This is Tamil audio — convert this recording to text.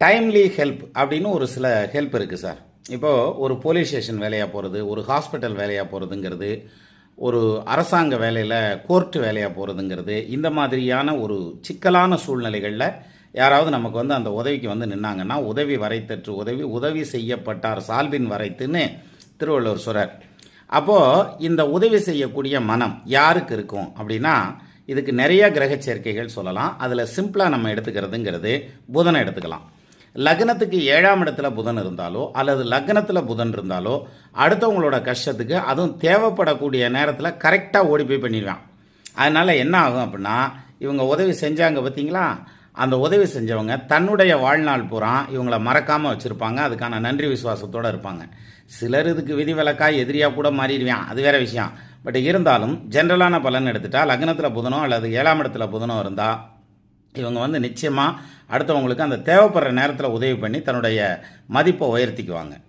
டைம்லி ஹெல்ப் அப்படின்னு ஒரு சில ஹெல்ப் இருக்குது சார். இப்போது ஒரு போலீஸ் ஸ்டேஷன் வேலையாக போகிறது, ஒரு ஹாஸ்பிட்டல் வேலையாக போகிறதுங்கிறது, ஒரு அரசாங்க வேலையில் கோர்ட்டு வேலையாக போகிறதுங்கிறது, இந்த மாதிரியான ஒரு சிக்கலான சூழ்நிலைகளில் யாராவது நமக்கு அந்த உதவிக்கு நின்னாங்கன்னா, உதவி வரைத்தற்று உதவி உதவி செய்யப்பட்டார் சால்பின் வரைத்துன்னு திருவள்ளுவர் சொல்றார். அப்போது இந்த உதவி செய்யக்கூடிய மனம் யாருக்கு இருக்கும் அப்படின்னா, இதுக்கு நிறைய கிரக சேர்க்கைகள் சொல்லலாம். அதில் சிம்பிளாக நம்ம எடுத்துக்கிறதுங்கிறது புதனை எடுத்துக்கலாம். லக்னத்துக்கு 7ஆம் இடத்துல புதன் இருந்தாலோ அல்லது லக்னத்தில் புதன் இருந்தாலோ அடுத்தவங்களோட கஷ்டத்துக்கு அதுவும் தேவைப்படக்கூடிய நேரத்தில் கரெக்டாக ஓடி போய் பண்ணிடுவான். அதனால் என்ன ஆகும் அப்படின்னா, இவங்க உதவி செஞ்சாங்க பார்த்தீங்களா, அந்த உதவி செஞ்சவங்க தன்னுடைய வாழ்நாள் பூரா இவங்களை மறக்காமல் வச்சுருப்பாங்க. அதுக்கான நன்றி விசுவாசத்தோடு இருப்பாங்க. சிலர் இதுக்கு விதிவிலக்காக எதிரியாக கூட மாறிடுவான், அது வேறு விஷயம். பட் இருந்தாலும் ஜென்ரலான பலன் எடுத்துட்டா லக்னத்தில் புதனோ அல்லது 7ஆம் இடத்துல புதனோ இருந்தால் இவங்க நிச்சயமாக அடுத்தவங்களுக்கு அந்த தேவைப்படுற நேரத்தில் உதவி பண்ணி தன்னுடைய மதிப்பை உயர்த்திக்குவாங்க.